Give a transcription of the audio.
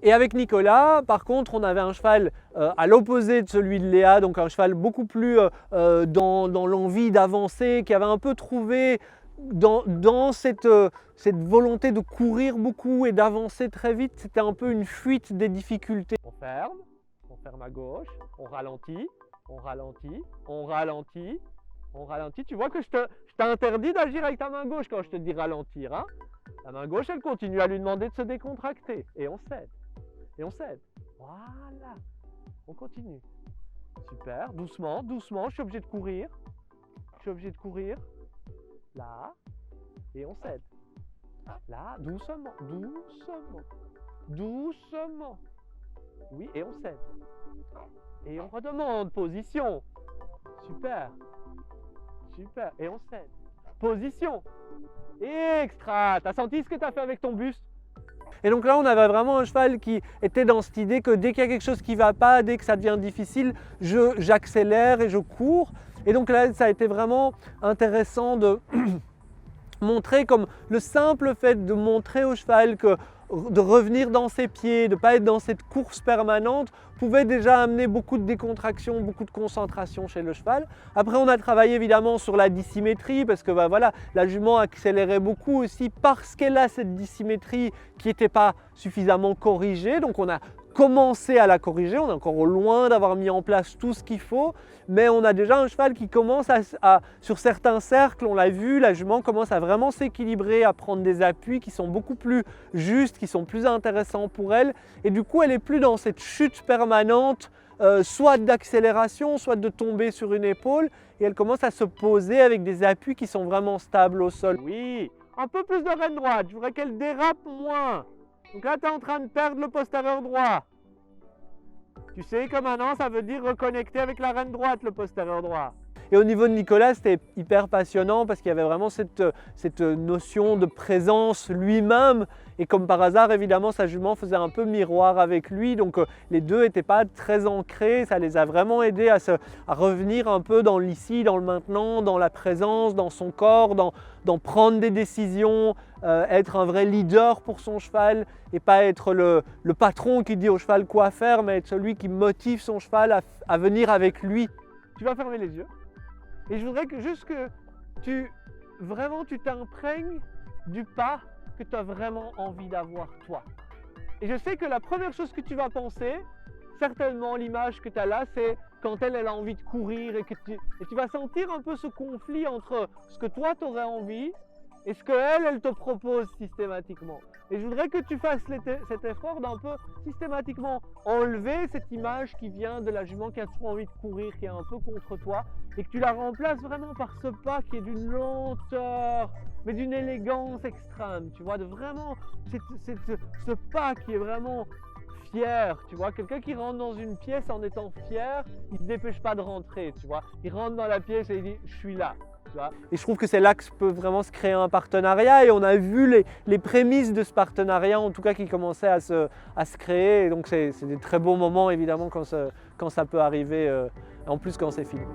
Et avec Nicolas, par contre, on avait un cheval à l'opposé de celui de Léa, donc un cheval beaucoup plus dans l'envie d'avancer, qui avait un peu trouvé dans cette volonté de courir beaucoup et d'avancer très vite. C'était un peu une fuite des difficultés. On ferme à gauche, on ralentit, on ralentit, on ralentit, on ralentit. Tu vois que je t'interdis d'agir avec ta main gauche quand je te dis ralentir. Hein? La main gauche, elle continue à lui demander de se décontracter. Et on cède. Et on cède. Voilà. On continue. Super. Doucement, doucement. Je suis obligé de courir. Je suis obligé de courir. Là. Et on cède. Là. Doucement. Doucement. Doucement. Oui. Et on cède. Et on redemande position. Super. Super. Et on cède. Position. Extra. T'as senti ce que tu as fait avec ton buste? Et donc là, on avait vraiment un cheval qui était dans cette idée que dès qu'il y a quelque chose qui ne va pas, dès que ça devient difficile, j'accélère et je cours. Et donc là, ça a été vraiment intéressant de montrer comme le simple fait de montrer au cheval que de revenir dans ses pieds, de ne pas être dans cette course permanente, pouvait déjà amener beaucoup de décontraction, beaucoup de concentration chez le cheval. Après, on a travaillé évidemment sur la dissymétrie parce que voilà, la jument accélérait beaucoup aussi parce qu'elle a cette dissymétrie qui n'était pas suffisamment corrigée. Donc on a commencé à la corriger, on est encore loin d'avoir mis en place tout ce qu'il faut, mais on a déjà un cheval qui commence sur certains cercles, on l'a vu, la jument commence à vraiment s'équilibrer, à prendre des appuis qui sont beaucoup plus justes, qui sont plus intéressants pour elle, et du coup elle n'est plus dans cette chute permanente, soit d'accélération, soit de tomber sur une épaule, et elle commence à se poser avec des appuis qui sont vraiment stables au sol. Oui, un peu plus de reine droite, je voudrais qu'elle dérape moins. Donc là, tu es en train de perdre le postérieur droit. Tu sais que maintenant, ça veut dire reconnecter avec la reine droite, le postérieur droit. Et au niveau de Nicolas, c'était hyper passionnant parce qu'il y avait vraiment cette notion de présence lui-même. Et comme par hasard, évidemment, sa jument faisait un peu miroir avec lui. Donc les deux n'étaient pas très ancrés. Ça les a vraiment aidés à revenir un peu dans l'ici, dans le maintenant, dans la présence, dans son corps, dans prendre des décisions, être un vrai leader pour son cheval et pas être le patron qui dit au cheval quoi faire, mais être celui qui motive son cheval à venir avec lui. Tu vas fermer les yeux. Et je voudrais juste que tu t'imprègnes du pas que tu as vraiment envie d'avoir toi. Et je sais que la première chose que tu vas penser, certainement l'image que tu as là, c'est quand elle a envie de courir et tu vas sentir un peu ce conflit entre ce que toi tu aurais envie et ce qu'elle te propose systématiquement. Et je voudrais que tu fasses cet effort d'un peu systématiquement enlever cette image qui vient de la jument qui a trop envie de courir, qui est un peu contre toi, et que tu la remplaces vraiment par ce pas qui est d'une lenteur, mais d'une élégance extrême, tu vois, de vraiment ce pas qui est vraiment fier, tu vois, quelqu'un qui rentre dans une pièce en étant fier, il ne se dépêche pas de rentrer, tu vois, il rentre dans la pièce et il dit « je suis là ». Et je trouve que c'est là que peut vraiment se créer un partenariat et on a vu les prémices de ce partenariat en tout cas qui commençaient à se créer et donc c'est des très beaux moments évidemment quand ça peut arriver, en plus quand c'est filmé.